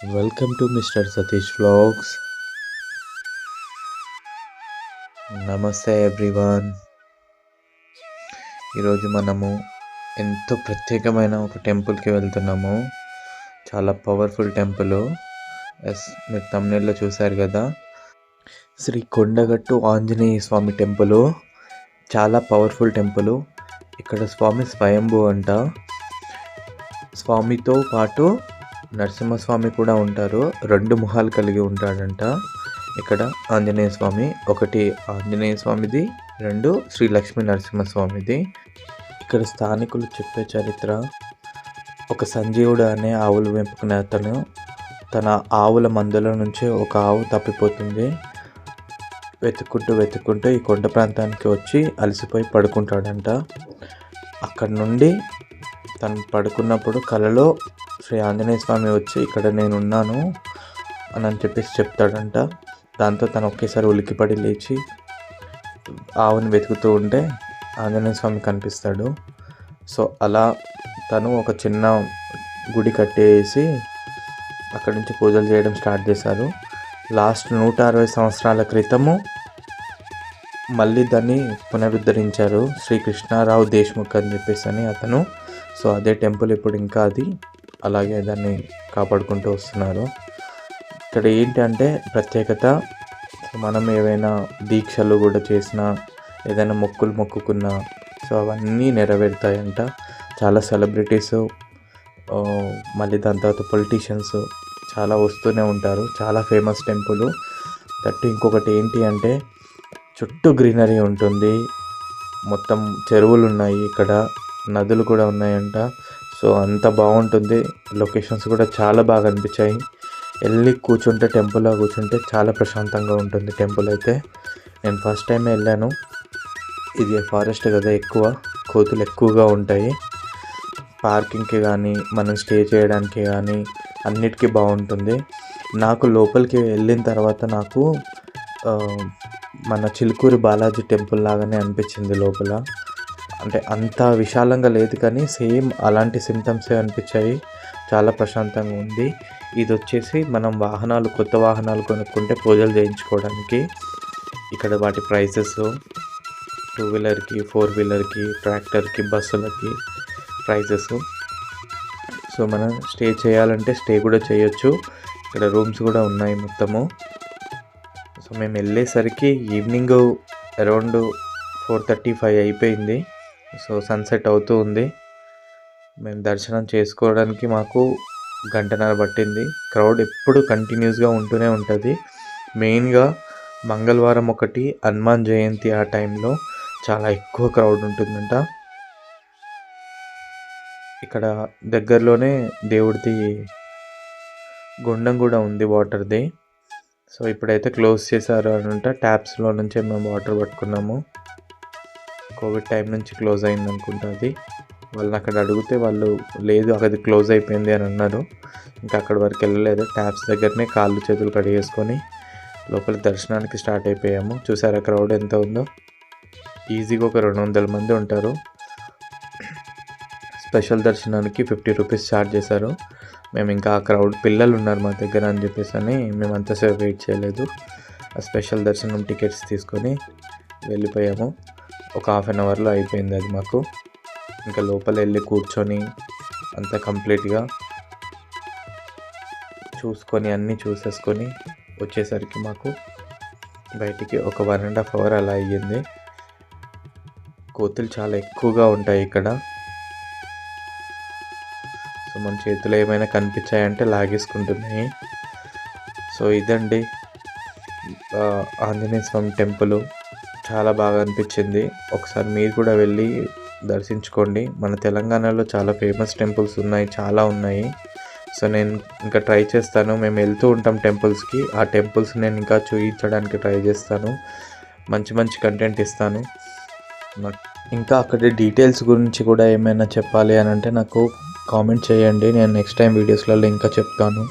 Welcome to mister Satish vlogs. నమస్తే everyone. ఈరోజు మనము ఎంతో ప్రత్యేకమైన ఒక టెంపుల్కి వెళ్తున్నాము. చాలా పవర్ఫుల్ టెంపుల్. మీరు తమిళలో చూశారు కదా, శ్రీ కొండగట్టు ఆంజనేయ స్వామి టెంపుల్. చాలా పవర్ఫుల్ టెంపుల్. ఇక్కడ స్వామి స్వయంభూ అంట. స్వామితో పాటు నరసింహస్వామి కూడా ఉంటారు. 2 ముఖాలు కలిగి ఉంటాడంట ఇక్కడ ఆంజనేయ స్వామి. ఒకటి ఆంజనేయ స్వామిది, 2 శ్రీ లక్ష్మీ నరసింహస్వామిది. ఇక్కడ స్థానికులు చెప్పే చరిత్ర, ఒక సంజీవుడు అనే ఆవులు పెంపుకునే అతను తన ఆవుల మందల నుంచి ఒక ఆవు తప్పిపోతుంది. వెతుక్కుంటూ ఈ కొండ ప్రాంతానికి వచ్చి అలసిపోయి పడుకుంటాడంట. అక్కడ నుండి తను పడుకున్నప్పుడు కలలో శ్రీ ఆంజనేయ స్వామి వచ్చి ఇక్కడ నేనున్నాను అని చెప్పేసి చెప్తాడంట. దాంతో తను ఒకేసారి ఉలికిపడి లేచి ఆవుని వెతుకుతూ ఉంటే ఆంజనేయ స్వామి కనిపిస్తాడు. సో అలా తను ఒక చిన్న గుడి కట్టేసి అక్కడి నుంచి పూజలు చేయడం స్టార్ట్ చేశారు. లాస్ట్ 160 సంవత్సరాల క్రితము మళ్ళీ దాన్ని పునరుద్ధరించారు శ్రీ కృష్ణారావు దేశ్ముఖ్ అని చెప్పేసి అతను. సో అదే టెంపుల్ ఇప్పుడు ఇంకా అది అలాగే దాన్ని కాపాడుకుంటూ వస్తున్నారు. ఇక్కడ ఏంటంటే ప్రత్యేకత, మనం ఏవైనా దీక్షలు కూడా చేసినా, ఏదైనా మొక్కులు మొక్కుకున్నా సో అవన్నీ నెరవేరుతాయంట. చాలా సెలబ్రిటీస్, మళ్ళీ దాని తర్వాత పొలిటీషియన్స్ చాలా వస్తూనే ఉంటారు. చాలా ఫేమస్ టెంపుల్. ఇంకొకటి ఏంటి అంటే చుట్టూ గ్రీనరీ ఉంటుంది. మొత్తం చెరువులు ఉన్నాయి, ఇక్కడ నదులు కూడా ఉన్నాయంట. సో అంత బాగుంటుంది. లొకేషన్స్ కూడా చాలా బాగా అనిపించాయి. వెళ్ళి కూర్చుంటే టెంపుల్లో కూర్చుంటే చాలా ప్రశాంతంగా ఉంటుంది టెంపుల్ అయితే. నేను ఫస్ట్ టైమే వెళ్ళాను. ఇది ఫారెస్ట్ కదా, కోతులు ఎక్కువగా ఉంటాయి. పార్కింగ్కి కానీ మనం స్టే చేయడానికి కానీ అన్నిటికీ బాగుంటుంది. నాకు లోపలికి వెళ్ళిన తర్వాత నాకు మన చిలుకూరి బాలాజీ టెంపుల్ లాగానే అనిపించింది లోపల. అంటే అంత విశాలంగా లేదు కానీ సేమ్ అలాంటి సింటమ్సే అనిపించాయి. చాలా ప్రశాంతంగా ఉంది. ఇది వచ్చేసి మనం కొత్త వాహనాలు కొనుక్కుంటే పూజలు చేయించుకోవడానికి. ఇక్కడ వాటి ప్రైసెస్ 2 వీలర్కి, 4 వీలర్కి, ట్రాక్టర్కి, బస్సులకి ప్రైసెస్. సో మనం స్టే చేయాలంటే స్టే కూడా చేయొచ్చు. ఇక్కడ రూమ్స్ కూడా ఉన్నాయి మొత్తము. సో మేము వెళ్ళేసరికి ఈవినింగ్ అరౌండ్ 4:35 అయిపోయింది. సో సన్సెట్ అవుతూ ఉంది. మేము దర్శనం చేసుకోవడానికి మాకు 1.5 గంట పట్టింది. క్రౌడ్ ఎప్పుడు కంటిన్యూస్గా ఉంటూనే ఉంటుంది. మెయిన్గా మంగళవారం ఒకటి, హనుమాన్ జయంతి ఆ టైంలో చాలా ఎక్కువ క్రౌడ్ ఉంటుందంట. ఇక్కడ దగ్గరలోనే దేవుడిది గుండం కూడా ఉంది, వాటర్ది. సో ఇప్పుడైతే క్లోజ్ చేశారు అనుకుంటా. ట్యాప్స్లో నుంచే మేము వాటర్ పట్టుకున్నాము. కోవిడ్ టైం నుంచి క్లోజ్ అయింది అనుకుంటా అది. వాళ్ళని అక్కడ అడిగితే వాళ్ళు లేదు అది క్లోజ్ అయిపోయింది అని అన్నారు. ఇంకా అక్కడి వరకు వెళ్ళలేదు. ట్యాప్స్ దగ్గరనే కాళ్ళు చేతులు కడిగేసుకొని లోపల దర్శనానికి స్టార్ట్ అయిపోయాము. చూసారా క్రౌడ్ ఎంత ఉందో. ఈజీగా ఒక 200 మంది ఉంటారు. స్పెషల్ దర్శనానికి 50 రూపీస్ ఛార్జ్ చేశారు. మేము ఇంకా ఆ క్రౌడ్ పిల్లలు ఉన్నారు మా దగ్గర అని చెప్పేసి మేము అంతసేపు వెయిట్ చేయలేదు. ఆ స్పెషల్ దర్శనం టికెట్స్ తీసుకొని వెళ్ళిపోయాము. ఒక 1/2 అవర్లో అయిపోయింది అది మాకు. ఇంకా లోపల వెళ్ళి కూర్చొని అంతా కంప్లీట్గా చూసుకొని అన్నీ చూసేసుకొని వచ్చేసరికి మాకు బయటికి ఒక 1.5 అవర్ అలా అయ్యింది. కోతులు చాలా ఎక్కువగా ఉంటాయి ఇక్కడ. సో మన చేతిలో ఏమైనా కనిపించాయంటే లాగేసుకుంటున్నాయి. సో ఇదండి ఆంజనేయ స్వామి టెంపుల్. చాలా బాగా అనిపించింది. ఒకసారి మీరు కూడా వెళ్ళి దర్శించుకోండి. మన తెలంగాణలో చాలా ఫేమస్ టెంపుల్స్ ఉన్నాయి, చాలా ఉన్నాయి. సో నేను ఇంకా ట్రై చేస్తాను. మేము వెళ్తూ ఉంటాం టెంపుల్స్కి. ఆ టెంపుల్స్ నేను ఇంకా చూపించడానికి ట్రై చేస్తాను. మంచి కంటెంట్ ఇస్తాను. ఇంకా అక్కడ డీటెయిల్స్ గురించి కూడా ఏమైనా చెప్పాలి అని అంటే నాకు కామెంట్ చేయండి. నేను నెక్స్ట్ టైం వీడియోస్లలో ఇంకా చెప్తాను.